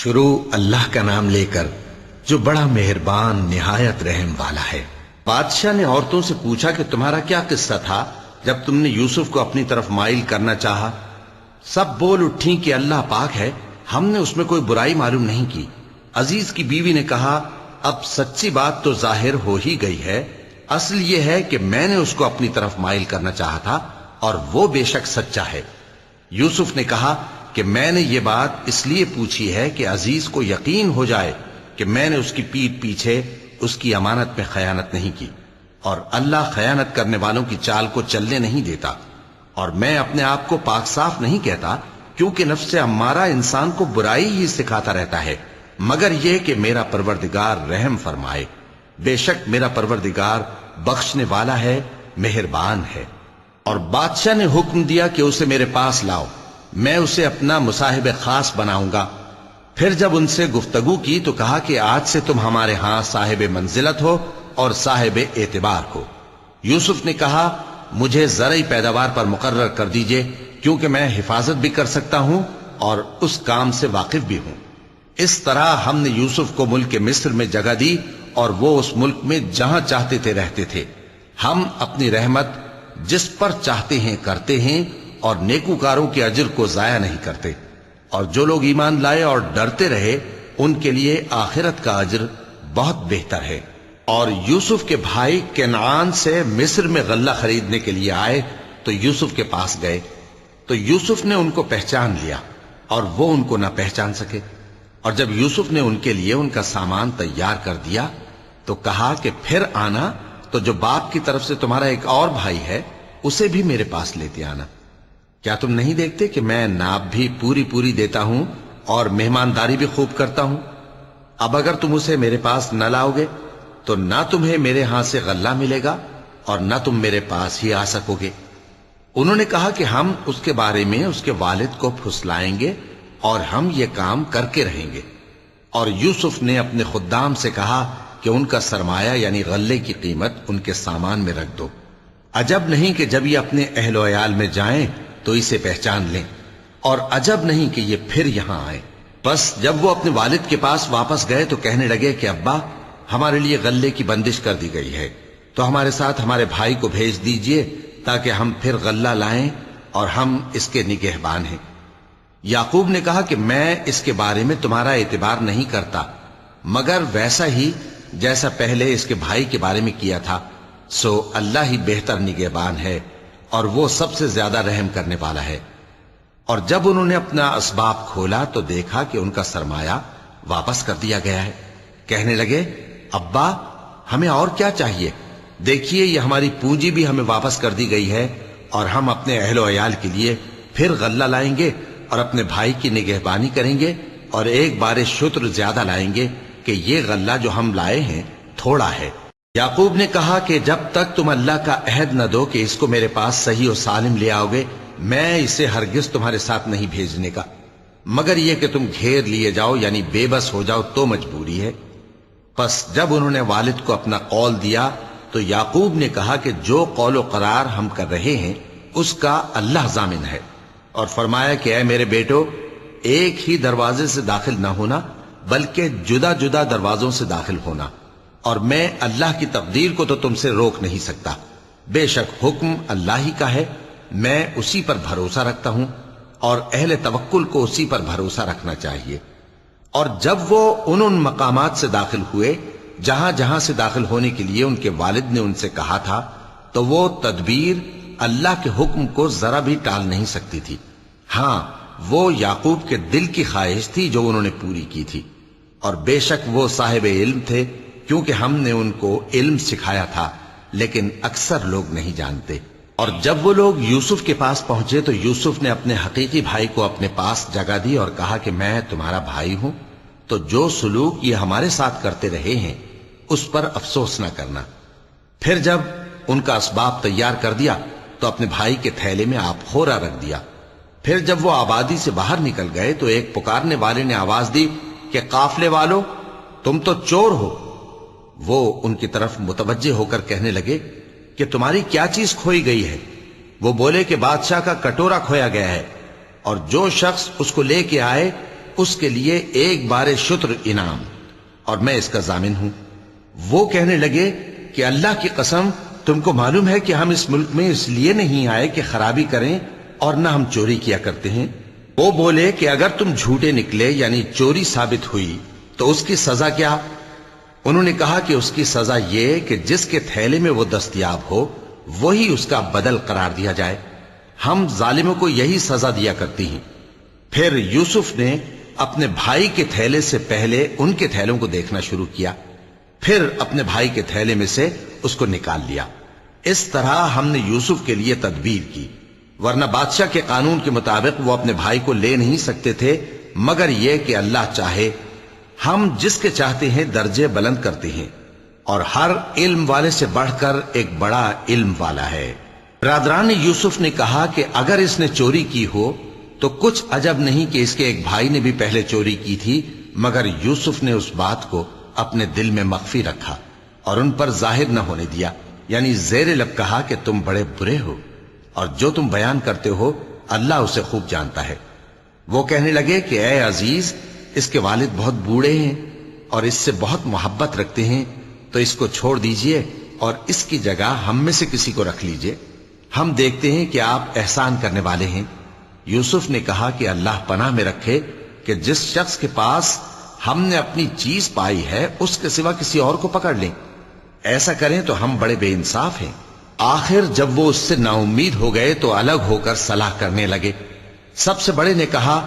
شروع اللہ کا نام لے کر جو بڑا مہربان نہایت رحم والا ہے۔ بادشاہ نے عورتوں سے پوچھا کہ تمہارا کیا قصہ تھا جب تم نے یوسف کو اپنی طرف مائل کرنا چاہا؟ سب بول اٹھیں کہ اللہ پاک ہے، ہم نے اس میں کوئی برائی معلوم نہیں کی۔ عزیز کی بیوی نے کہا، اب سچی بات تو ظاہر ہو ہی گئی ہے، اصل یہ ہے کہ میں نے اس کو اپنی طرف مائل کرنا چاہا تھا اور وہ بے شک سچا ہے۔ یوسف نے کہا کہ میں نے یہ بات اس لیے پوچھی ہے کہ عزیز کو یقین ہو جائے کہ میں نے اس کی پیٹھ پیچھے اس کی امانت میں خیانت نہیں کی، اور اللہ خیانت کرنے والوں کی چال کو چلنے نہیں دیتا۔ اور میں اپنے آپ کو پاک صاف نہیں کہتا، کیونکہ نفس امارہ انسان کو برائی ہی سکھاتا رہتا ہے، مگر یہ کہ میرا پروردگار رحم فرمائے۔ بے شک میرا پروردگار بخشنے والا ہے، مہربان ہے۔ اور بادشاہ نے حکم دیا کہ اسے میرے پاس لاؤ، میں اسے اپنا مصاحب خاص بناؤں گا۔ پھر جب ان سے گفتگو کی تو کہا کہ آج سے تم ہمارے ہاں صاحب منزلت ہو اور صاحب اعتبار ہو۔ یوسف نے کہا، مجھے زرعی پیداوار پر مقرر کر دیجئے، کیونکہ میں حفاظت بھی کر سکتا ہوں اور اس کام سے واقف بھی ہوں۔ اس طرح ہم نے یوسف کو ملک مصر میں جگہ دی اور وہ اس ملک میں جہاں چاہتے تھے رہتے تھے۔ ہم اپنی رحمت جس پر چاہتے ہیں کرتے ہیں اور نیکوکاروں کے اجر کو ضائع نہیں کرتے، اور جو لوگ ایمان لائے اور ڈرتے رہے ان کے لیے آخرت کا اجر بہت بہتر ہے۔ اور یوسف کے بھائی کنعان سے مصر میں غلہ خریدنے کے لیے آئے تو یوسف کے پاس گئے، تو یوسف نے ان کو پہچان لیا اور وہ ان کو نہ پہچان سکے۔ اور جب یوسف نے ان کے لیے ان کا سامان تیار کر دیا تو کہا کہ پھر آنا تو جو باپ کی طرف سے تمہارا ایک اور بھائی ہے اسے بھی میرے پاس لیتے آنا۔ کیا تم نہیں دیکھتے کہ میں ناب بھی پوری پوری دیتا ہوں اور مہمانداری بھی خوب کرتا ہوں؟ اب اگر تم اسے میرے پاس نہ لاؤ گے تو نہ تمہیں میرے ہاں سے غلہ ملے گا اور نہ تم میرے پاس ہی آ سکو گے۔ انہوں نے کہا کہ ہم اس کے بارے میں اس کے والد کو پھسلائیں گے اور ہم یہ کام کر کے رہیں گے۔ اور یوسف نے اپنے خدام سے کہا کہ ان کا سرمایہ یعنی غلے کی قیمت ان کے سامان میں رکھ دو۔ عجب نہیں کہ جب یہ اپنے اہل و عیال میں جائیں تو اسے پہچان لیں، اور عجب نہیں کہ یہ پھر یہاں آئیں۔ بس جب وہ اپنے والد کے پاس واپس گئے تو کہنے لگے کہ ابا، ہمارے لیے غلے کی بندش کر دی گئی ہے، تو ہمارے ساتھ ہمارے بھائی کو بھیج دیجئے تاکہ ہم پھر غلہ لائیں اور ہم اس کے نگہبان ہیں۔ یعقوب نے کہا کہ میں اس کے بارے میں تمہارا اعتبار نہیں کرتا، مگر ویسا ہی جیسا پہلے اس کے بھائی کے بارے میں کیا تھا، سو اللہ ہی بہتر نگہبان ہے اور وہ سب سے زیادہ رحم کرنے والا ہے۔ اور جب انہوں نے اپنا اسباب کھولا تو دیکھا کہ ان کا سرمایہ واپس کر دیا گیا ہے۔ کہنے لگے، ابا ہمیں اور کیا چاہیے؟ دیکھیے یہ ہماری پونجی بھی ہمیں واپس کر دی گئی ہے، اور ہم اپنے اہل و عیال کے لیے پھر غلہ لائیں گے اور اپنے بھائی کی نگہبانی کریں گے، اور ایک بار شتر زیادہ لائیں گے کہ یہ غلہ جو ہم لائے ہیں تھوڑا ہے۔ یعقوب نے کہا کہ جب تک تم اللہ کا عہد نہ دو کہ اس کو میرے پاس صحیح و سالم لے آؤ گے، میں اسے ہرگز تمہارے ساتھ نہیں بھیجنے کا، مگر یہ کہ تم گھیر لیے جاؤ یعنی بے بس ہو جاؤ تو مجبوری ہے۔ پس جب انہوں نے والد کو اپنا قول دیا تو یعقوب نے کہا کہ جو قول و قرار ہم کر رہے ہیں اس کا اللہ ضامن ہے، اور فرمایا کہ اے میرے بیٹو، ایک ہی دروازے سے داخل نہ ہونا بلکہ جدا جدا دروازوں سے داخل ہونا، اور میں اللہ کی تقدیر کو تو تم سے روک نہیں سکتا۔ بے شک حکم اللہ ہی کا ہے، میں اسی پر بھروسہ رکھتا ہوں، اور اہل توکل کو اسی پر بھروسہ رکھنا چاہیے۔ اور جب وہ ان مقامات سے داخل ہوئے جہاں جہاں سے داخل ہونے کے لیے ان کے والد نے ان سے کہا تھا، تو وہ تدبیر اللہ کے حکم کو ذرا بھی ٹال نہیں سکتی تھی۔ ہاں، وہ یعقوب کے دل کی خواہش تھی جو انہوں نے پوری کی تھی، اور بے شک وہ صاحب علم تھے، کیونکہ ہم نے ان کو علم سکھایا تھا، لیکن اکثر لوگ نہیں جانتے۔ اور جب وہ لوگ یوسف کے پاس پہنچے تو یوسف نے اپنے حقیقی بھائی کو اپنے پاس جگہ دی اور کہا کہ میں تمہارا بھائی ہوں، تو جو سلوک یہ ہمارے ساتھ کرتے رہے ہیں اس پر افسوس نہ کرنا۔ پھر جب ان کا اسباب تیار کر دیا تو اپنے بھائی کے تھیلے میں آپ خورا رکھ دیا۔ پھر جب وہ آبادی سے باہر نکل گئے تو ایک پکارنے والے نے آواز دی کہ قافلے والو، تم تو چور ہو۔ وہ ان کی طرف متوجہ ہو کر کہنے لگے کہ تمہاری کیا چیز کھوئی گئی ہے؟ وہ بولے کہ بادشاہ کا کٹورا کھویا گیا ہے، اور جو شخص اس کو لے کے آئے اس کے لیے ایک بار شتر انعام، اور میں اس کا ضامن ہوں۔ وہ کہنے لگے کہ اللہ کی قسم، تم کو معلوم ہے کہ ہم اس ملک میں اس لیے نہیں آئے کہ خرابی کریں اور نہ ہم چوری کیا کرتے ہیں۔ وہ بولے کہ اگر تم جھوٹے نکلے یعنی چوری ثابت ہوئی تو اس کی سزا کیا؟ انہوں نے کہا کہ اس کی سزا یہ کہ جس کے تھیلے میں وہ دستیاب ہو وہی اس کا بدل قرار دیا جائے۔ ہم ظالموں کو یہی سزا دیا کرتی ہیں۔ پھر یوسف نے اپنے بھائی کے تھیلے سے پہلے ان کے تھیلوں کو دیکھنا شروع کیا، پھر اپنے بھائی کے تھیلے میں سے اس کو نکال لیا۔ اس طرح ہم نے یوسف کے لیے تدبیر کی، ورنہ بادشاہ کے قانون کے مطابق وہ اپنے بھائی کو لے نہیں سکتے تھے مگر یہ کہ اللہ چاہے۔ ہم جس کے چاہتے ہیں درجے بلند کرتے ہیں، اور ہر علم والے سے بڑھ کر ایک بڑا علم والا ہے۔ برادران یوسف نے کہا کہ اگر اس نے چوری کی ہو تو کچھ عجب نہیں کہ اس کے ایک بھائی نے بھی پہلے چوری کی تھی، مگر یوسف نے اس بات کو اپنے دل میں مخفی رکھا اور ان پر ظاہر نہ ہونے دیا، یعنی زیر لب کہا کہ تم بڑے برے ہو اور جو تم بیان کرتے ہو اللہ اسے خوب جانتا ہے۔ وہ کہنے لگے کہ اے عزیز، اس کے والد بہت بوڑھے ہیں اور اس سے بہت محبت رکھتے ہیں، تو اس کو چھوڑ دیجئے اور اس کی جگہ ہم میں سے کسی کو رکھ لیجئے، ہم دیکھتے ہیں کہ آپ احسان کرنے والے ہیں۔ یوسف نے کہا کہ اللہ پناہ میں رکھے کہ جس شخص کے پاس ہم نے اپنی چیز پائی ہے اس کے سوا کسی اور کو پکڑ لیں، ایسا کریں تو ہم بڑے بے انصاف ہیں۔ آخر جب وہ اس سے نا امید ہو گئے تو الگ ہو کر صلاح کرنے لگے۔ سب سے بڑے نے کہا،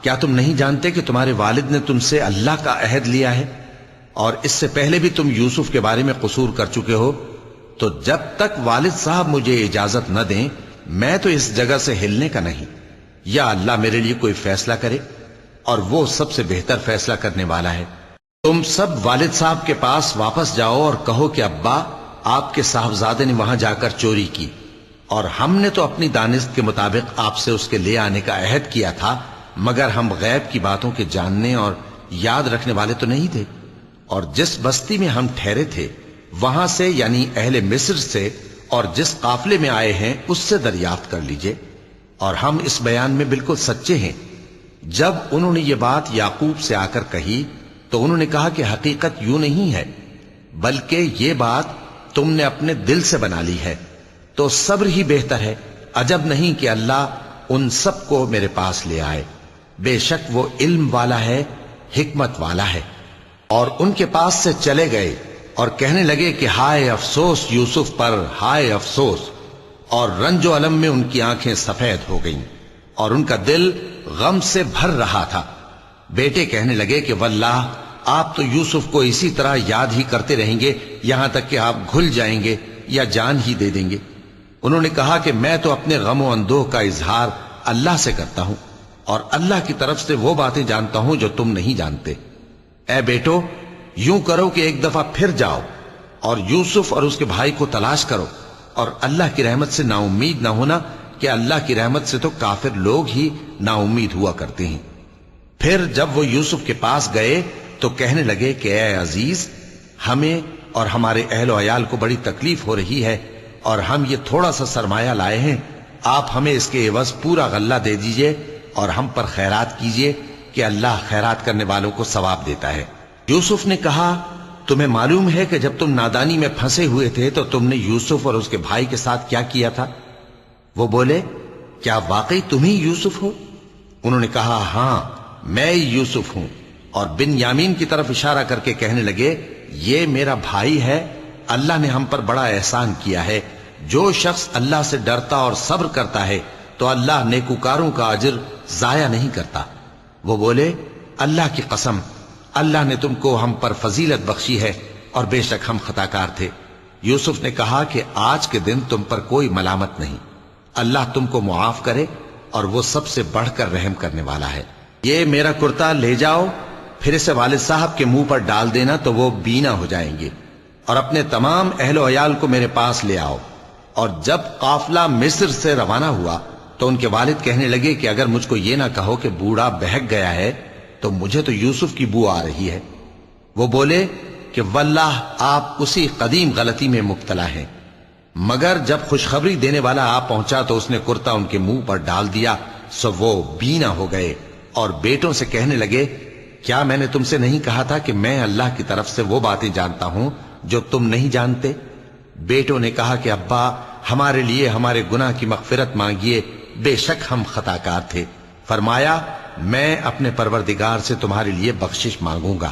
کیا تم نہیں جانتے کہ تمہارے والد نے تم سے اللہ کا عہد لیا ہے اور اس سے پہلے بھی تم یوسف کے بارے میں قصور کر چکے ہو؟ تو جب تک والد صاحب مجھے اجازت نہ دیں میں تو اس جگہ سے ہلنے کا نہیں، یا اللہ میرے لیے کوئی فیصلہ کرے، اور وہ سب سے بہتر فیصلہ کرنے والا ہے۔ تم سب والد صاحب کے پاس واپس جاؤ اور کہو کہ ابا، آپ کے صاحبزادے نے وہاں جا کر چوری کی، اور ہم نے تو اپنی دانست کے مطابق آپ سے اس کے لے آنے کا عہد کیا تھا، مگر ہم غیب کی باتوں کے جاننے اور یاد رکھنے والے تو نہیں تھے، اور جس بستی میں ہم ٹھہرے تھے وہاں سے یعنی اہل مصر سے اور جس قافلے میں آئے ہیں اس سے دریافت کر لیجئے، اور ہم اس بیان میں بالکل سچے ہیں۔ جب انہوں نے یہ بات یعقوب سے آ کر کہی تو انہوں نے کہا کہ حقیقت یوں نہیں ہے، بلکہ یہ بات تم نے اپنے دل سے بنا لی ہے، تو صبر ہی بہتر ہے۔ عجب نہیں کہ اللہ ان سب کو میرے پاس لے آئے، بے شک وہ علم والا ہے، حکمت والا ہے۔ اور ان کے پاس سے چلے گئے اور کہنے لگے کہ ہائے افسوس یوسف پر، ہائے افسوس، اور رنج و الم میں ان کی آنکھیں سفید ہو گئیں اور ان کا دل غم سے بھر رہا تھا۔ بیٹے کہنے لگے کہ واللہ آپ تو یوسف کو اسی طرح یاد ہی کرتے رہیں گے یہاں تک کہ آپ گھل جائیں گے یا جان ہی دے دیں گے۔ انہوں نے کہا کہ میں تو اپنے غم و اندوہ کا اظہار اللہ سے کرتا ہوں، اور اللہ کی طرف سے وہ باتیں جانتا ہوں جو تم نہیں جانتے۔ اے بیٹو، یوں کرو کہ ایک دفعہ پھر جاؤ اور یوسف اور اس کے بھائی کو تلاش کرو، اور اللہ کی رحمت سے نا امید نہ ہونا کہ اللہ کی رحمت سے تو کافر لوگ ہی نا امید ہوا کرتے ہیں۔ پھر جب وہ یوسف کے پاس گئے تو کہنے لگے کہ اے عزیز، ہمیں اور ہمارے اہل و عیال کو بڑی تکلیف ہو رہی ہے اور ہم یہ تھوڑا سا سرمایہ لائے ہیں، آپ ہمیں اس کے عوض پورا غلہ دے دیجئے اور ہم پر خیرات کیجئے کہ اللہ خیرات کرنے والوں کو ثواب دیتا ہے۔ یوسف نے کہا، تمہیں معلوم ہے کہ جب تم نادانی میں پھنسے ہوئے تھے تو تم نے یوسف اور اس کے بھائی کے ساتھ کیا کیا تھا؟ وہ بولے، کیا واقعی تم ہی یوسف ہو؟ انہوں نے کہا، ہاں میں ہی یوسف ہوں، اور بن یامین کی طرف اشارہ کر کے کہنے لگے، یہ میرا بھائی ہے، اللہ نے ہم پر بڑا احسان کیا ہے۔ جو شخص اللہ سے ڈرتا اور صبر کرتا ہے تو اللہ نیکوکاروں کا اجر ضائع نہیں کرتا۔ وہ بولے، اللہ کی قسم، اللہ نے تم کو ہم پر فضیلت بخشی ہے اور بے شک ہم خطاکار تھے۔ یوسف نے کہا کہ آج کے دن تم پر کوئی ملامت نہیں، اللہ تم کو معاف کرے اور وہ سب سے بڑھ کر رحم کرنے والا ہے۔ یہ میرا کرتا لے جاؤ، پھر اسے والد صاحب کے منہ پر ڈال دینا تو وہ بینا ہو جائیں گے، اور اپنے تمام اہل و عیال کو میرے پاس لے آؤ۔ اور جب قافلہ مصر سے روانہ ہوا تو ان کے والد کہنے لگے کہ اگر مجھ کو یہ نہ کہو کہ بوڑھا بہک گیا ہے تو مجھے تو یوسف کی بو آ رہی ہے۔ وہ بولے کہ واللہ آپ اسی قدیم غلطی میں مبتلا ہیں۔ مگر جب خوشخبری دینے والا آ پہنچا تو اس نے کرتا ان کے منہ پر ڈال دیا، سو وہ بینا ہو گئے اور بیٹوں سے کہنے لگے کیا میں نے تم سے نہیں کہا تھا کہ میں اللہ کی طرف سے وہ باتیں جانتا ہوں جو تم نہیں جانتے؟ بیٹوں نے کہا کہ ابا ہمارے لیے ہمارے گناہ کی مغفرت مانگیے، بے شک ہم خطا کار تھے۔ فرمایا میں اپنے پروردگار سے تمہارے لیے بخشش مانگوں گا،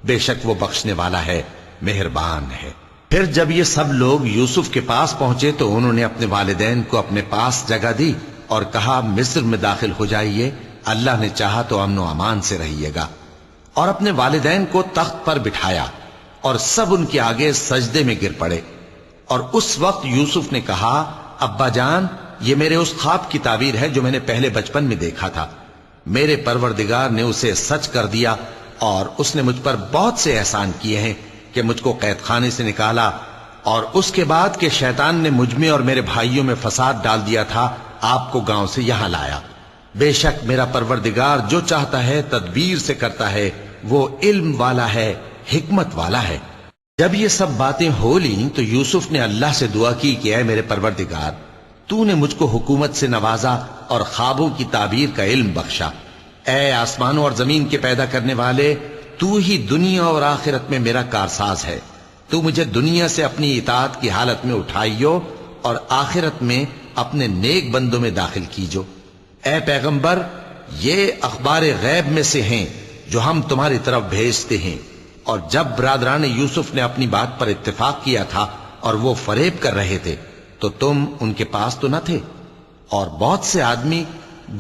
بے شک وہ بخشنے والا ہے، مہربان ہے۔ پھر جب یہ سب لوگ یوسف کے پاس پہنچے تو انہوں نے اپنے والدین کو اپنے پاس جگہ دی اور کہا مصر میں داخل ہو جائیے، اللہ نے چاہا تو امن و امان سے رہیے گا۔ اور اپنے والدین کو تخت پر بٹھایا اور سب ان کے آگے سجدے میں گر پڑے۔ اور اس وقت یوسف نے کہا ابا جان، یہ میرے اس خواب کی تعبیر ہے جو میں نے پہلے بچپن میں دیکھا تھا، میرے پروردگار نے اسے سچ کر دیا اور اس نے مجھ پر بہت سے احسان کیے ہیں کہ مجھ کو قید خانے سے نکالا، اور اس کے بعد کہ شیطان نے مجھ میں اور میرے بھائیوں میں فساد ڈال دیا تھا آپ کو گاؤں سے یہاں لایا۔ بے شک میرا پروردگار جو چاہتا ہے تدبیر سے کرتا ہے، وہ علم والا ہے، حکمت والا ہے۔ جب یہ سب باتیں ہو لیں تو یوسف نے اللہ سے دعا کی کہ اے میرے پروردگار، تو نے مجھ کو حکومت سے نوازا اور خوابوں کی تعبیر کا علم بخشا۔ اے آسمانوں اور زمین کے پیدا کرنے والے، تو ہی دنیا اور آخرت میں میرا کارساز ہے، تو مجھے دنیا سے اپنی اطاعت کی حالت میں اٹھائیو اور آخرت میں اپنے نیک بندوں میں داخل کیجو۔ اے پیغمبر، یہ اخبار غیب میں سے ہیں جو ہم تمہاری طرف بھیجتے ہیں۔ اور جب برادران یوسف نے اپنی بات پر اتفاق کیا تھا اور وہ فریب کر رہے تھے تو تم ان کے پاس تو نہ تھے، اور بہت سے آدمی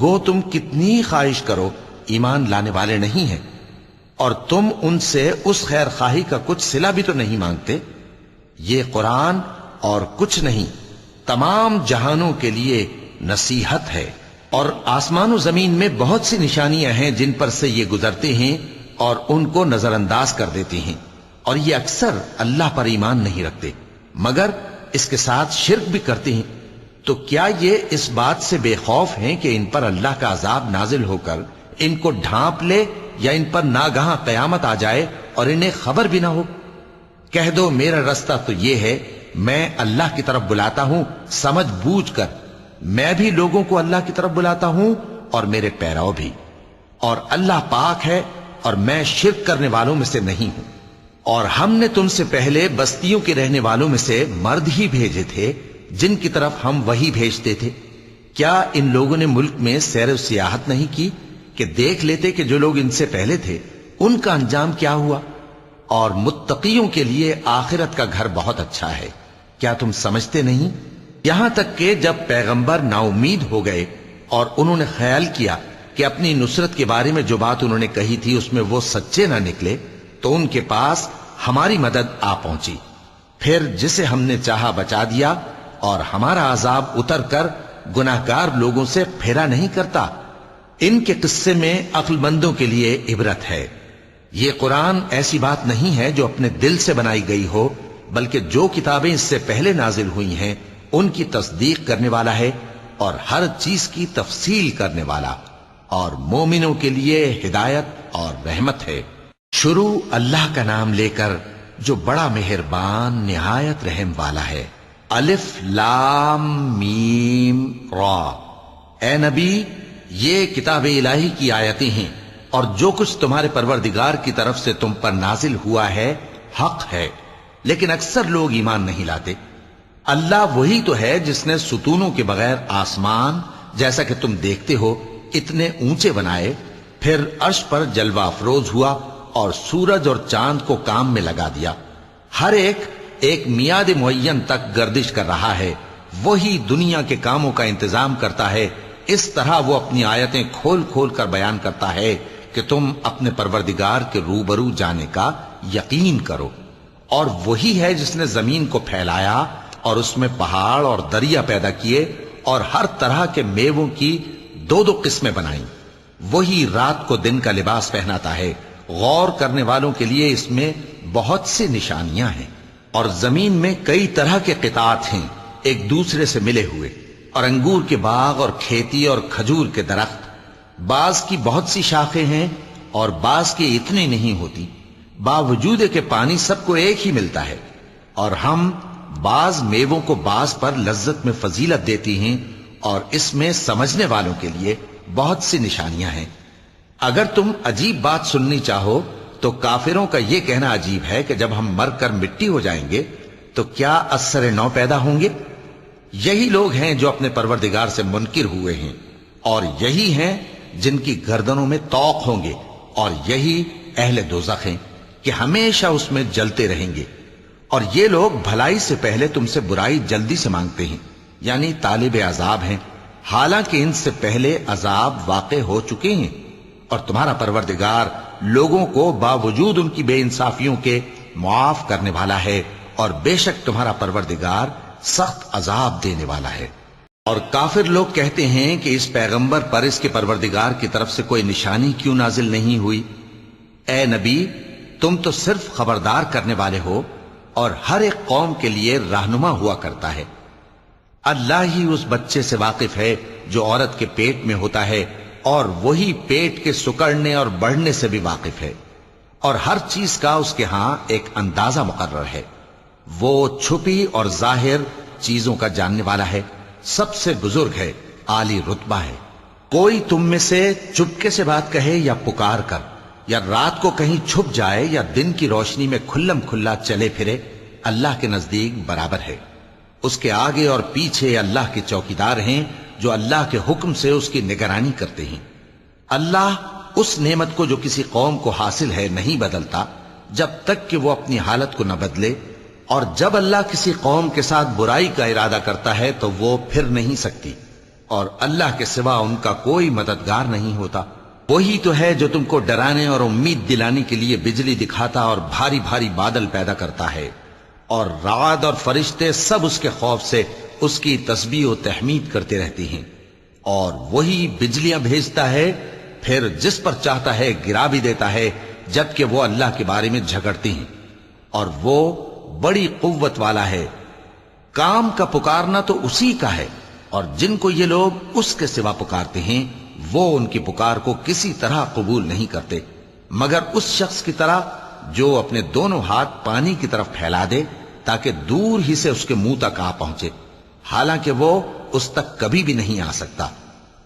گو تم کتنی خواہش کرو ایمان لانے والے نہیں ہیں، اور تم ان سے اس خیر خواہی کا کچھ صلہ بھی تو نہیں مانگتے۔ یہ قرآن اور کچھ نہیں تمام جہانوں کے لیے نصیحت ہے، اور آسمان و زمین میں بہت سی نشانیاں ہیں جن پر سے یہ گزرتے ہیں اور ان کو نظر انداز کر دیتے ہیں، اور یہ اکثر اللہ پر ایمان نہیں رکھتے مگر اس کے ساتھ شرک بھی کرتے ہیں۔ تو کیا یہ اس بات سے بے خوف ہیں کہ ان پر اللہ کا عذاب نازل ہو کر ان کو ڈھانپ لے، یا ان پر ناگہاں قیامت آ جائے اور انہیں خبر بھی نہ ہو؟ کہہ دو میرا رستہ تو یہ ہے، میں اللہ کی طرف بلاتا ہوں سمجھ بوجھ کر، میں بھی لوگوں کو اللہ کی طرف بلاتا ہوں اور میرے پیرو بھی، اور اللہ پاک ہے اور میں شرک کرنے والوں میں سے نہیں ہوں۔ اور ہم نے تم سے پہلے بستیوں کے رہنے والوں میں سے مرد ہی بھیجے تھے جن کی طرف ہم وہی بھیجتے تھے۔ کیا ان لوگوں نے ملک میں سیر و سیاحت نہیں کی کہ دیکھ لیتے کہ جو لوگ ان سے پہلے تھے ان کا انجام کیا ہوا؟ اور متقیوں کے لیے آخرت کا گھر بہت اچھا ہے، کیا تم سمجھتے نہیں؟ یہاں تک کہ جب پیغمبر نا امید ہو گئے اور انہوں نے خیال کیا کہ اپنی نصرت کے بارے میں جو بات انہوں نے کہی تھی اس میں وہ سچے نہ نکلے، تو ان کے پاس ہماری مدد آ پہنچی، پھر جسے ہم نے چاہا بچا دیا، اور ہمارا عذاب اتر کر گناہگار لوگوں سے پھیرا نہیں کرتا۔ ان کے قصے میں عقل مندوں کے لیے عبرت ہے۔ یہ قرآن ایسی بات نہیں ہے جو اپنے دل سے بنائی گئی ہو، بلکہ جو کتابیں اس سے پہلے نازل ہوئی ہیں ان کی تصدیق کرنے والا ہے اور ہر چیز کی تفصیل کرنے والا، اور مومنوں کے لیے ہدایت اور رحمت ہے۔ شروع اللہ کا نام لے کر جو بڑا مہربان نہایت رحم والا ہے۔ الف لام میم را۔ اے نبی، یہ کتاب الہی کی آیتیں ہیں، اور جو کچھ تمہارے پروردگار کی طرف سے تم پر نازل ہوا ہے حق ہے، لیکن اکثر لوگ ایمان نہیں لاتے۔ اللہ وہی تو ہے جس نے ستونوں کے بغیر آسمان جیسا کہ تم دیکھتے ہو اتنے اونچے بنائے، پھر عرش پر جلوہ افروز ہوا اور سورج اور چاند کو کام میں لگا دیا، ہر ایک میعاد معین تک گردش کر رہا ہے، وہی دنیا کے کاموں کا انتظام کرتا ہے۔ اس طرح وہ اپنی آیتیں کھول کھول کر بیان کرتا ہے کہ تم اپنے پروردگار کے روبرو جانے کا یقین کرو۔ اور وہی ہے جس نے زمین کو پھیلایا اور اس میں پہاڑ اور دریا پیدا کیے اور ہر طرح کے میووں کی دو دو قسمیں بنائیں۔ وہی رات کو دن کا لباس پہناتا ہے، غور کرنے والوں کے لیے اس میں بہت سی نشانیاں ہیں۔ اور زمین میں کئی طرح کے قطعات ہیں ایک دوسرے سے ملے ہوئے، اور انگور کے باغ اور کھیتی اور کھجور کے درخت، بعض کی بہت سی شاخیں ہیں اور بعض کی اتنی نہیں ہوتی، باوجود کہ پانی سب کو ایک ہی ملتا ہے۔ اور ہم بعض میووں کو بعض پر لذت میں فضیلت دیتی ہیں، اور اس میں سمجھنے والوں کے لیے بہت سی نشانیاں ہیں۔ اگر تم عجیب بات سننی چاہو تو کافروں کا یہ کہنا عجیب ہے کہ جب ہم مر کر مٹی ہو جائیں گے تو کیا اثر نو پیدا ہوں گے؟ یہی لوگ ہیں جو اپنے پروردگار سے منکر ہوئے ہیں، اور یہی ہیں جن کی گردنوں میں طوق ہوں گے، اور یہی اہل دوزخ ہیں کہ ہمیشہ اس میں جلتے رہیں گے۔ اور یہ لوگ بھلائی سے پہلے تم سے برائی جلدی سے مانگتے ہیں، یعنی طالب عذاب ہیں، حالانکہ ان سے پہلے عذاب واقع ہو چکے ہیں، اور تمہارا پروردگار لوگوں کو باوجود ان کی بے انصافیوں کے معاف کرنے والا ہے، اور بے شک تمہارا پروردگار سخت عذاب دینے والا ہے۔ اور کافر لوگ کہتے ہیں کہ اس پیغمبر پر اس کے پروردگار کی طرف سے کوئی نشانی کیوں نازل نہیں ہوئی؟ اے نبی، تم تو صرف خبردار کرنے والے ہو، اور ہر ایک قوم کے لیے رہنما ہوا کرتا ہے۔ اللہ ہی اس بچے سے واقف ہے جو عورت کے پیٹ میں ہوتا ہے، اور وہی پیٹ کے سکڑنے اور بڑھنے سے بھی واقف ہے، اور ہر چیز کا اس کے ہاں ایک اندازہ مقرر ہے۔ وہ چھپی اور ظاہر چیزوں کا جاننے والا ہے، سب سے بزرگ ہے، عالی رتبہ ہے۔ کوئی تم میں سے چپکے سے بات کہے یا پکار کر، یا رات کو کہیں چھپ جائے یا دن کی روشنی میں کھلم کھلا چلے پھرے، اللہ کے نزدیک برابر ہے۔ اس کے آگے اور پیچھے اللہ کے چوکیدار ہیں جو اللہ کے حکم سے اس کی نگرانی کرتے ہیں۔ اللہ اس نعمت کو جو کسی قوم کو حاصل ہے نہیں بدلتا جب تک کہ وہ اپنی حالت کو نہ بدلے، اور جب اللہ کسی قوم کے ساتھ برائی کا ارادہ کرتا ہے تو وہ پھر نہیں سکتی، اور اللہ کے سوا ان کا کوئی مددگار نہیں ہوتا۔ وہی تو ہے جو تم کو ڈرانے اور امید دلانے کے لیے بجلی دکھاتا اور بھاری بھاری بادل پیدا کرتا ہے، اور رعد اور فرشتے سب اس کے خوف سے اس کی تسبیح و تحمید کرتے رہتے ہیں۔ اور وہی بجلیاں بھیجتا ہے، پھر جس پر چاہتا ہے گرا بھی دیتا ہے، جبکہ وہ اللہ کے بارے میں جھگڑتے ہیں، اور وہ بڑی قوت والا ہے۔ کام کا پکارنا تو اسی کا ہے، اور جن کو یہ لوگ اس کے سوا پکارتے ہیں وہ ان کی پکار کو کسی طرح قبول نہیں کرتے، مگر اس شخص کی طرح جو اپنے دونوں ہاتھ پانی کی طرف پھیلا دے تاکہ دور ہی سے اس کے منہ تک آ پہنچے، حالانکہ وہ اس تک کبھی بھی نہیں آ سکتا۔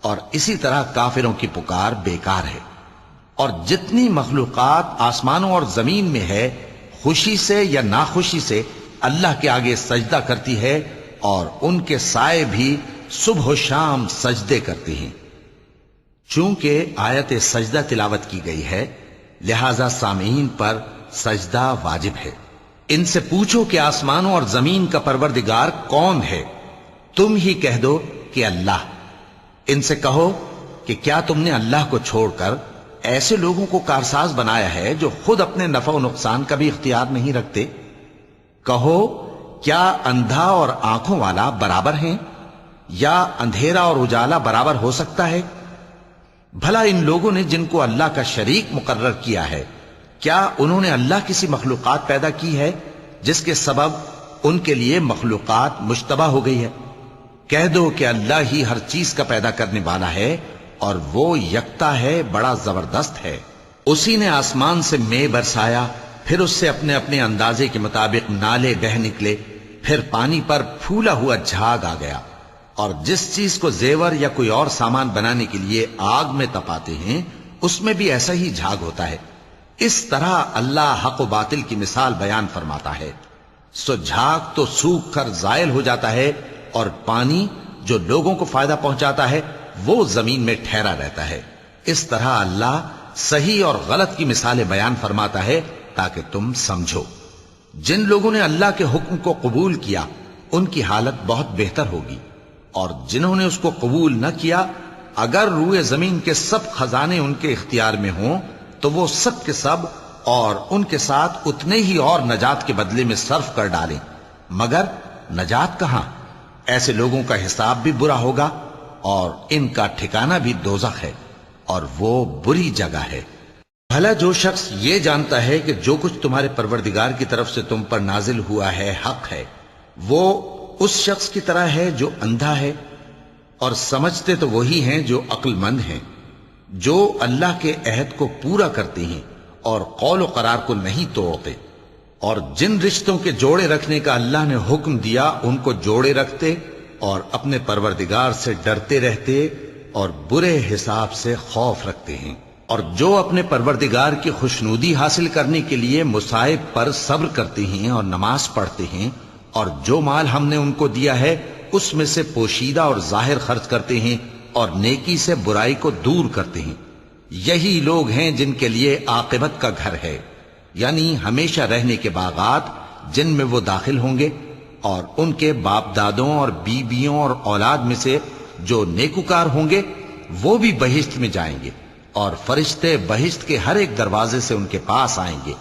اور اسی طرح کافروں کی پکار بیکار ہے۔ اور جتنی مخلوقات آسمانوں اور زمین میں ہے، خوشی سے یا ناخوشی سے اللہ کے آگے سجدہ کرتی ہے، اور ان کے سائے بھی صبح و شام سجدے کرتے ہیں۔ چونکہ آیت سجدہ تلاوت کی گئی ہے، لہذا سامعین پر سجدہ واجب ہے۔ ان سے پوچھو کہ آسمانوں اور زمین کا پروردگار کون ہے؟ تم ہی کہہ دو کہ اللہ۔ ان سے کہو کہ کیا تم نے اللہ کو چھوڑ کر ایسے لوگوں کو کارساز بنایا ہے جو خود اپنے نفع و نقصان کا بھی اختیار نہیں رکھتے؟ کہو کیا اندھا اور آنکھوں والا برابر ہیں، یا اندھیرا اور اجالا برابر ہو سکتا ہے؟ بھلا ان لوگوں نے جن کو اللہ کا شریک مقرر کیا ہے، کیا انہوں نے اللہ کسی مخلوقات پیدا کی ہے جس کے سبب ان کے لیے مخلوقات مشتبہ ہو گئی ہے؟ کہہ دو کہ اللہ ہی ہر چیز کا پیدا کرنے والا ہے، اور وہ یکتا ہے، بڑا زبردست ہے۔ اسی نے آسمان سے مے برسایا، پھر اس سے اپنے اپنے اندازے کے مطابق نالے بہ نکلے، پھر پانی پر پھولا ہوا جھاگ آ گیا۔ اور جس چیز کو زیور یا کوئی اور سامان بنانے کے لیے آگ میں تپاتے ہیں، اس میں بھی ایسا ہی جھاگ ہوتا ہے۔ اس طرح اللہ حق و باطل کی مثال بیان فرماتا ہے۔ سو جھاگ تو سوکھ کر زائل ہو جاتا ہے، اور پانی جو لوگوں کو فائدہ پہنچاتا ہے وہ زمین میں ٹھہرا رہتا ہے۔ اس طرح اللہ صحیح اور غلط کی مثالیں بیان فرماتا ہے تاکہ تم سمجھو۔ جن لوگوں نے اللہ کے حکم کو قبول کیا ان کی حالت بہت بہتر ہوگی، اور جنہوں نے اس کو قبول نہ کیا، اگر روئے زمین کے سب خزانے ان کے اختیار میں ہوں تو وہ سب کے سب اور ان کے ساتھ اتنے ہی اور نجات کے بدلے میں صرف کر ڈالیں، مگر نجات کہاں؟ ایسے لوگوں کا حساب بھی برا ہوگا، اور ان کا ٹھکانہ بھی دوزخ ہے، اور وہ بری جگہ ہے۔ بھلا جو شخص یہ جانتا ہے کہ جو کچھ تمہارے پروردگار کی طرف سے تم پر نازل ہوا ہے حق ہے، وہ اس شخص کی طرح ہے جو اندھا ہے؟ اور سمجھتے تو وہی ہیں جو عقل مند ہیں، جو اللہ کے عہد کو پورا کرتے ہیں اور قول و قرار کو نہیں توڑتے، اور جن رشتوں کے جوڑے رکھنے کا اللہ نے حکم دیا ان کو جوڑے رکھتے، اور اپنے پروردگار سے ڈرتے رہتے، اور برے حساب سے خوف رکھتے ہیں۔ اور جو اپنے پروردگار کی خوشنودی حاصل کرنے کے لیے مصائب پر صبر کرتے ہیں اور نماز پڑھتے ہیں، اور جو مال ہم نے ان کو دیا ہے اس میں سے پوشیدہ اور ظاہر خرچ کرتے ہیں اور نیکی سے برائی کو دور کرتے ہیں، یہی لوگ ہیں جن کے لیے عاقبت کا گھر ہے، یعنی ہمیشہ رہنے کے باغات جن میں وہ داخل ہوں گے، اور ان کے باپ دادوں اور بیویوں اور اولاد میں سے جو نیکوکار ہوں گے وہ بھی بہشت میں جائیں گے، اور فرشتے بہشت کے ہر ایک دروازے سے ان کے پاس آئیں گے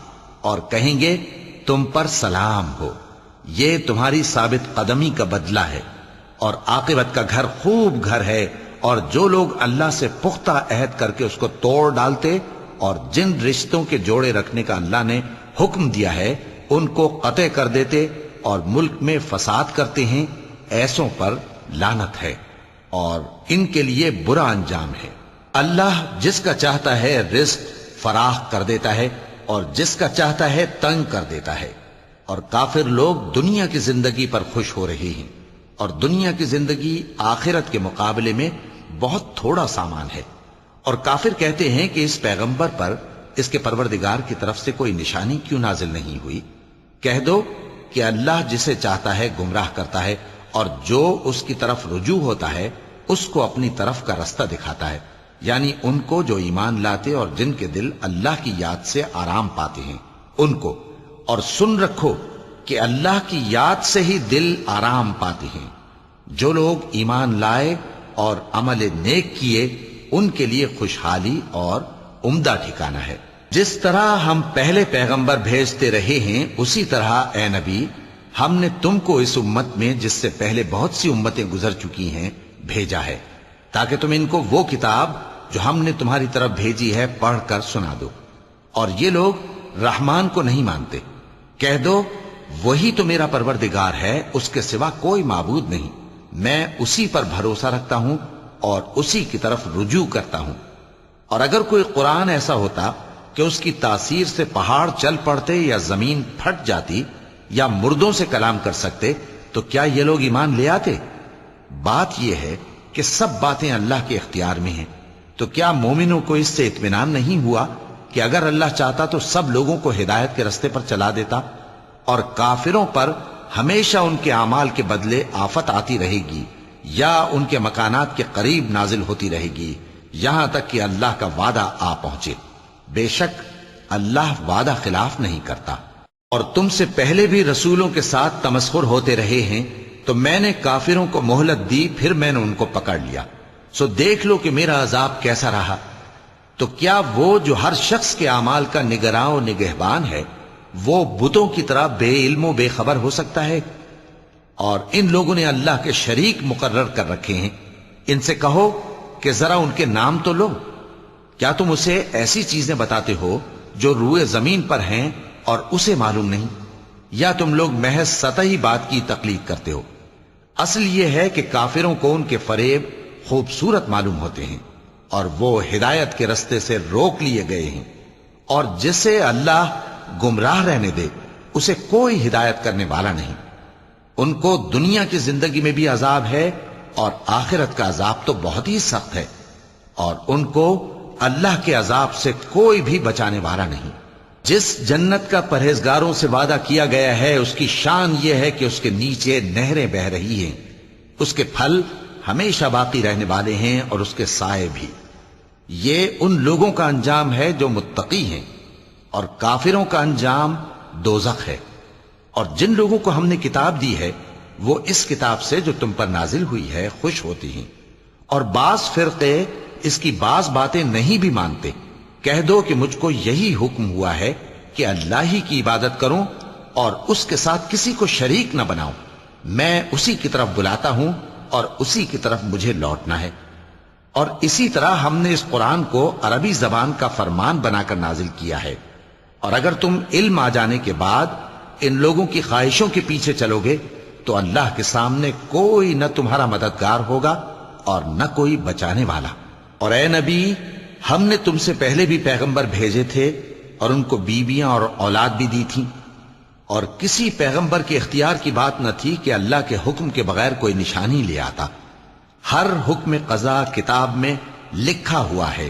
اور کہیں گے تم پر سلام ہو، یہ تمہاری ثابت قدمی کا بدلہ ہے، اور عاقبت کا گھر خوب گھر ہے۔ اور جو لوگ اللہ سے پختہ عہد کر کے اس کو توڑ ڈالتے اور جن رشتوں کے جوڑے رکھنے کا اللہ نے حکم دیا ہے ان کو قطع کر دیتے اور ملک میں فساد کرتے ہیں، ایسوں پر لعنت ہے اور ان کے لیے برا انجام ہے۔ اللہ جس کا چاہتا ہے رزق فراخ کر دیتا ہے اور جس کا چاہتا ہے تنگ کر دیتا ہے، اور کافر لوگ دنیا کی زندگی پر خوش ہو رہے ہیں، اور دنیا کی زندگی آخرت کے مقابلے میں بہت تھوڑا سامان ہے۔ اور کافر کہتے ہیں کہ اس پیغمبر پر اس کے پروردگار کی طرف سے کوئی نشانی کیوں نازل نہیں ہوئی؟ کہہ دو کہ اللہ جسے چاہتا ہے گمراہ کرتا ہے، اور جو اس کی طرف رجوع ہوتا ہے اس کو اپنی طرف کا رستہ دکھاتا ہے، یعنی ان کو جو ایمان لاتے اور جن کے دل اللہ کی یاد سے آرام پاتے ہیں ان کو۔ اور سن رکھو کہ اللہ کی یاد سے ہی دل آرام پاتے ہیں۔ جو لوگ ایمان لائے اور عمل نیک کیے ان کے لیے خوشحالی اور عمدہ ٹھکانہ ہے۔ جس طرح ہم پہلے پیغمبر بھیجتے رہے ہیں اسی طرح اے نبی ہم نے تم کو اس امت میں جس سے پہلے بہت سی امتیں گزر چکی ہیں بھیجا ہے، تاکہ تم ان کو وہ کتاب جو ہم نے تمہاری طرف بھیجی ہے پڑھ کر سنا دو۔ اور یہ لوگ رحمان کو نہیں مانتے، کہہ دو وہی تو میرا پروردگار ہے، اس کے سوا کوئی معبود نہیں، میں اسی پر بھروسہ رکھتا ہوں اور اسی کی طرف رجوع کرتا ہوں۔ اور اگر کوئی قرآن ایسا ہوتا کہ اس کی تاثیر سے پہاڑ چل پڑتے یا زمین پھٹ جاتی یا مردوں سے کلام کر سکتے تو کیا یہ لوگ ایمان لے آتے؟ بات یہ ہے کہ سب باتیں اللہ کے اختیار میں ہیں، تو کیا مومنوں کو اس سے اطمینان نہیں ہوا کہ اگر اللہ چاہتا تو سب لوگوں کو ہدایت کے رستے پر چلا دیتا؟ اور کافروں پر ہمیشہ ان کے اعمال کے بدلے آفت آتی رہے گی یا ان کے مکانات کے قریب نازل ہوتی رہے گی یہاں تک کہ اللہ کا وعدہ آ پہنچے۔ بے شک اللہ وعدہ خلاف نہیں کرتا۔ اور تم سے پہلے بھی رسولوں کے ساتھ تمسخر ہوتے رہے ہیں، تو میں نے کافروں کو مہلت دی، پھر میں نے ان کو پکڑ لیا، سو دیکھ لو کہ میرا عذاب کیسا رہا۔ تو کیا وہ جو ہر شخص کے اعمال کا نگراں و نگہبان ہے وہ بتوں کی طرح بے علم و بے خبر ہو سکتا ہے؟ اور ان لوگوں نے اللہ کے شریک مقرر کر رکھے ہیں، ان سے کہو کہ ذرا ان کے نام تو لو۔ کیا تم اسے ایسی چیزیں بتاتے ہو جو روئے زمین پر ہیں اور اسے معلوم نہیں، یا تم لوگ محض سطحی بات کی تقلید کرتے ہو؟ اصل یہ ہے کہ کافروں کو ان کے فریب خوبصورت معلوم ہوتے ہیں اور وہ ہدایت کے رستے سے روک لیے گئے ہیں، اور جسے اللہ گمراہ رہنے دے اسے کوئی ہدایت کرنے والا نہیں۔ ان کو دنیا کی زندگی میں بھی عذاب ہے اور آخرت کا عذاب تو بہت ہی سخت ہے، اور ان کو اللہ کے عذاب سے کوئی بھی بچانے والا نہیں۔ جس جنت کا پرہیزگاروں سے وعدہ کیا گیا ہے اس کی شان یہ ہے کہ اس کے نیچے نہریں بہ رہی ہیں، اس کے پھل ہمیشہ باقی رہنے والے ہیں اور اس کے سائے بھی۔ یہ ان لوگوں کا انجام ہے جو متقی ہیں، اور کافروں کا انجام دوزخ ہے۔ اور جن لوگوں کو ہم نے کتاب دی ہے وہ اس کتاب سے جو تم پر نازل ہوئی ہے خوش ہوتی ہیں، اور بعض فرقے اس کی بعض باتیں نہیں بھی مانتے۔ کہہ دو کہ مجھ کو یہی حکم ہوا ہے کہ اللہ ہی کی عبادت کروں اور اس کے ساتھ کسی کو شریک نہ بناؤں، میں اسی کی طرف بلاتا ہوں اور اسی کی طرف مجھے لوٹنا ہے۔ اور اسی طرح ہم نے اس قرآن کو عربی زبان کا فرمان بنا کر نازل کیا ہے، اور اگر تم علم آ جانے کے بعد ان لوگوں کی خواہشوں کے پیچھے چلو گے تو اللہ کے سامنے کوئی نہ تمہارا مددگار ہوگا اور نہ کوئی بچانے والا۔ اور اے نبی ہم نے تم سے پہلے بھی پیغمبر بھیجے تھے اور ان کو بیویاں اور اولاد بھی دی تھیں، اور کسی پیغمبر کے اختیار کی بات نہ تھی کہ اللہ کے حکم کے بغیر کوئی نشانی لے آتا۔ ہر حکم قضا کتاب میں لکھا ہوا ہے۔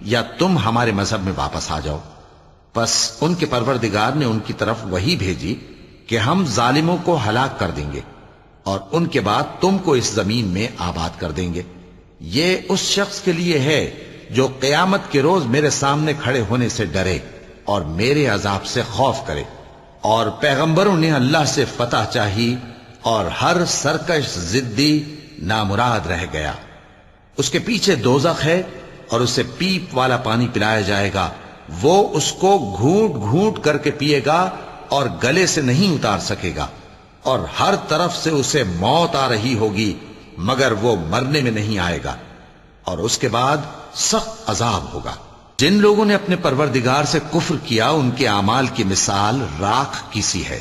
یا تم ہمارے مذہب میں واپس آ جاؤ۔ پس ان کے پروردگار نے ان کی طرف وحی بھیجی کہ ہم ظالموں کو ہلاک کر دیں گے اور ان کے بعد تم کو اس زمین میں آباد کر دیں گے۔ یہ اس شخص کے لیے ہے جو قیامت کے روز میرے سامنے کھڑے ہونے سے ڈرے اور میرے عذاب سے خوف کرے۔ اور پیغمبروں نے اللہ سے فتح چاہی اور ہر سرکش ضدی نامراد رہ گیا۔ اس کے پیچھے دوزخ ہے اور اسے پیپ والا پانی پلایا جائے گا، وہ اس کو گھونٹ گھونٹ کر کے پیے گا اور گلے سے نہیں اتار سکے گا، اور ہر طرف سے اسے موت آ رہی ہوگی مگر وہ مرنے میں نہیں آئے گا، اور اس کے بعد سخت عذاب ہوگا۔ جن لوگوں نے اپنے پروردگار سے کفر کیا ان کے اعمال کی مثال راکھ کی سی ہے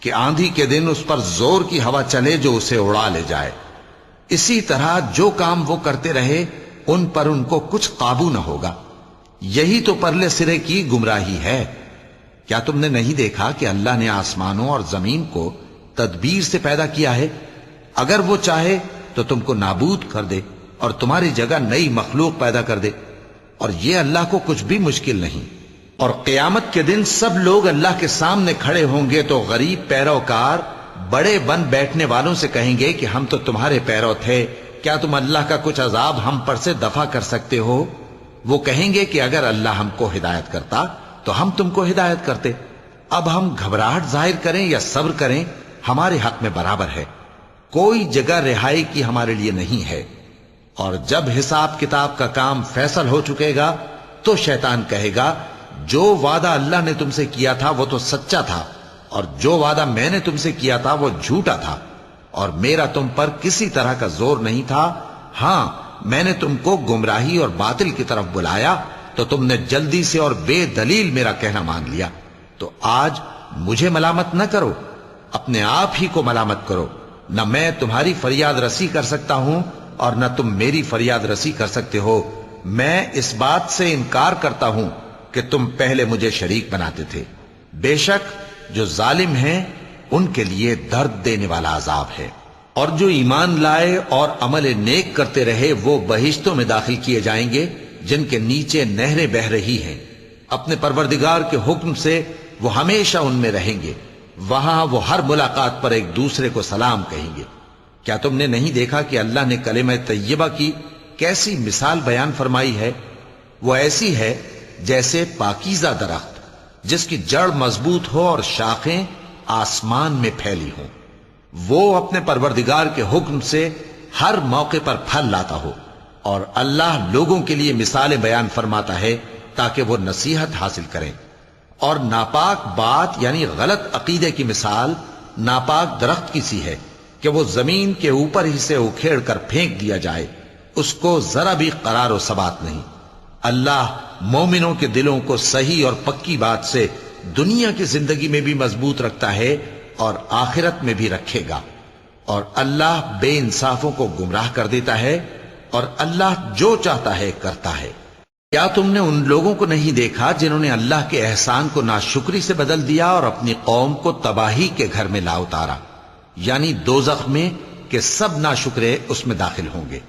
کہ آندھی کے دن اس پر زور کی ہوا چلے جو اسے اڑا لے جائے۔ اسی طرح جو کام وہ کرتے رہے ان پر ان کو کچھ قابو نہ ہوگا۔ یہی تو پرلے سرے کی گمراہی ہے۔ کیا تم نے نہیں دیکھا کہ اللہ نے آسمانوں اور زمین کو تدبیر سے پیدا کیا ہے؟ اگر وہ چاہے تو تم کو نابود کر دے اور تمہاری جگہ نئی مخلوق پیدا کر دے، اور یہ اللہ کو کچھ بھی مشکل نہیں۔ اور قیامت کے دن سب لوگ اللہ کے سامنے کھڑے ہوں گے تو غریب پیروکار بڑے بن بیٹھنے والوں سے کہیں گے کہ ہم تو تمہارے پیرو تھے، کیا تم اللہ کا کچھ عذاب ہم پر سے دفع کر سکتے ہو؟ وہ کہیں گے کہ اگر اللہ ہم کو ہدایت کرتا تو ہم تم کو ہدایت کرتے۔ اب ہم گھبراہٹ ظاہر کریں یا صبر کریں ہمارے حق میں برابر ہے، کوئی جگہ رہائی کی ہمارے لیے نہیں ہے۔ اور جب حساب کتاب کا کام فیصل ہو چکے گا تو شیطان کہے گا جو وعدہ اللہ نے تم سے کیا تھا وہ تو سچا تھا، اور جو وعدہ میں نے تم سے کیا تھا وہ جھوٹا تھا، اور میرا تم پر کسی طرح کا زور نہیں تھا۔ ہاں، میں نے تم کو گمراہی اور باطل کی طرف بلایا تو تم نے جلدی سے اور بے دلیل میرا کہنا مان لیا۔ تو آج مجھے ملامت نہ کرو، اپنے آپ ہی کو ملامت کرو۔ نہ میں تمہاری فریاد رسی کر سکتا ہوں اور نہ تم میری فریاد رسی کر سکتے ہو۔ میں اس بات سے انکار کرتا ہوں کہ تم پہلے مجھے شریک بناتے تھے۔ بے شک جو ظالم ہیں ان کے لیے درد دینے والا عذاب ہے۔ اور جو ایمان لائے اور عمل نیک کرتے رہے وہ بہشتوں میں داخل کیے جائیں گے جن کے نیچے نہریں بہہ رہی ہیں۔ اپنے پروردگار کے حکم سے وہ ہمیشہ ان میں رہیں گے، وہاں وہ ہر ملاقات پر ایک دوسرے کو سلام کہیں گے۔ کیا تم نے نہیں دیکھا کہ اللہ نے کلمہ طیبہ کی کیسی مثال بیان فرمائی ہے؟ وہ ایسی ہے جیسے پاکیزہ درخت جس کی جڑ مضبوط ہو اور شاخیں آسمان میں پھیلی ہوں، وہ اپنے پروردگار کے حکم سے ہر موقع پر پھل لاتا ہو۔ اور اللہ لوگوں کے لیے مثالیں بیان فرماتا ہے تاکہ وہ نصیحت حاصل کریں۔ اور ناپاک بات یعنی غلط عقیدے کی مثال ناپاک درخت کی سی ہے کہ وہ زمین کے اوپر ہی سے اکھیڑ کر پھینک دیا جائے، اس کو ذرا بھی قرار و ثبات نہیں۔ اللہ مومنوں کے دلوں کو صحیح اور پکی بات سے دنیا کی زندگی میں بھی مضبوط رکھتا ہے اور آخرت میں بھی رکھے گا، اور اللہ بے انصافوں کو گمراہ کر دیتا ہے، اور اللہ جو چاہتا ہے کرتا ہے۔ کیا تم نے ان لوگوں کو نہیں دیکھا جنہوں نے اللہ کے احسان کو ناشکری سے بدل دیا اور اپنی قوم کو تباہی کے گھر میں لا اتارا، یعنی دوزخ میں، کہ سب ناشکرے اس میں داخل ہوں گے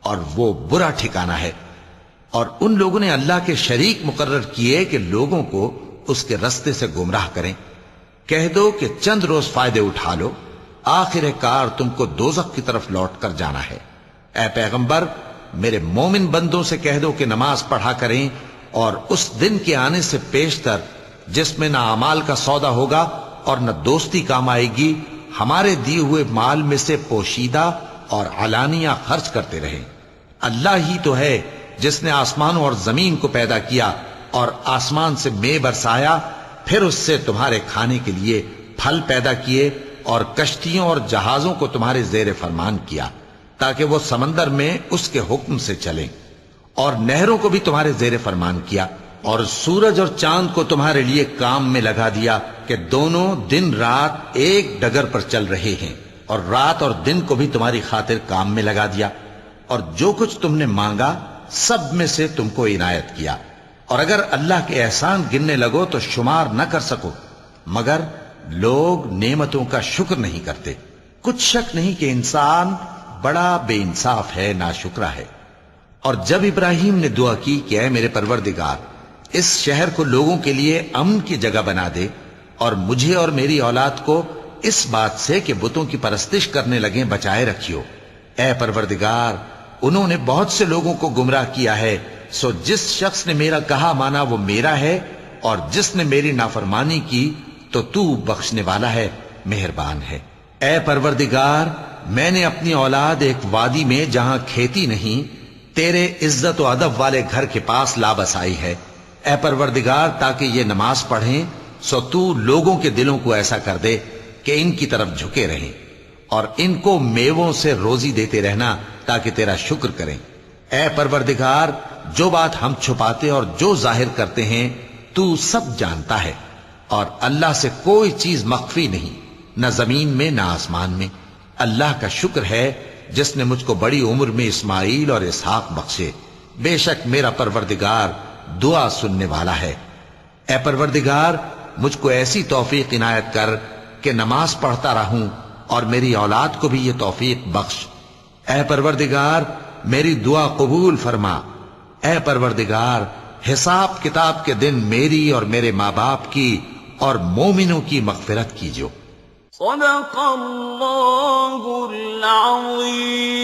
اور وہ برا ٹھکانہ ہے۔ اور ان لوگوں نے اللہ کے شریک مقرر کیے کہ لوگوں کو اس کے رستے سے گمراہ کریں۔ کہہ دو کہ چند روز فائدے اٹھا لو، آخر کار تم کو دوزخ کی طرف لوٹ کر جانا ہے۔ اے پیغمبر، میرے مومن بندوں سے کہہ دو کہ نماز پڑھا کریں، اور اس دن کے آنے سے پیشتر جس میں نہ اعمال کا سودا ہوگا اور نہ دوستی کام آئے گی، ہمارے دیے ہوئے مال میں سے پوشیدہ اور علانیہ خرچ کرتے رہیں۔ اللہ ہی تو ہے جس نے آسمانوں اور زمین کو پیدا کیا اور آسمان سے مے برسایا، پھر اس سے تمہارے کھانے کے لیے پھل پیدا کیے اور کشتیوں اور جہازوں کو تمہارے زیر فرمان کیا تاکہ وہ سمندر میں اس کے حکم سے چلیں، اور نہروں کو بھی تمہارے زیر فرمان کیا، اور سورج اور چاند کو تمہارے لیے کام میں لگا دیا کہ دونوں دن رات ایک ڈگر پر چل رہے ہیں، اور رات اور دن کو بھی تمہاری خاطر کام میں لگا دیا، اور جو کچھ تم نے مانگا سب میں سے تم کو عنایت کیا۔ اور اگر اللہ کے احسان گننے لگو تو شمار نہ کر سکو، مگر لوگ نعمتوں کا شکر نہیں کرتے۔ کچھ شک نہیں کہ انسان بڑا بے انصاف ہے، ناشکرا ہے۔ اور جب ابراہیم نے دعا کی کہ اے میرے پروردگار اس شہر کو لوگوں کے لیے امن کی جگہ بنا دے اور مجھے اور میری اولاد کو اس بات سے کہ بتوں کی پرستش کرنے لگیں بچائے رکھیو۔ اے پروردگار انہوں نے بہت سے لوگوں کو گمراہ کیا ہے، سو جس شخص نے میرا کہا مانا وہ میرا ہے، اور جس نے میری نافرمانی کی تو بخشنے والا ہے، مہربان ہے۔ اے پروردگار میں نے اپنی اولاد ایک وادی میں جہاں کھیتی نہیں تیرے عزت و ادب والے گھر کے پاس لا بسائی ہے۔ اے پروردگار تاکہ یہ نماز پڑھیں سو تو لوگوں کے دلوں کو ایسا کر دے کہ ان کی طرف جھکے رہیں، اور ان کو میووں سے روزی دیتے رہنا تاکہ تیرا شکر کریں۔ اے پروردگار جو بات ہم چھپاتے اور جو ظاہر کرتے ہیں تو سب جانتا ہے، اور اللہ سے کوئی چیز مخفی نہیں، نہ زمین میں نہ آسمان میں۔ اللہ کا شکر ہے جس نے مجھ کو بڑی عمر میں اسماعیل اور اسحاق بخشے، بے شک میرا پروردگار دعا سننے والا ہے۔ اے پروردگار مجھ کو ایسی توفیق عنایت کر کہ نماز پڑھتا رہوں، اور میری اولاد کو بھی یہ توفیق بخش۔ اے پروردگار میری دعا قبول فرما۔ اے پروردگار حساب کتاب کے دن میری اور میرے ماں باپ کی اور مومنوں کی مغفرت کیجو۔ صدق اللہ العظیم۔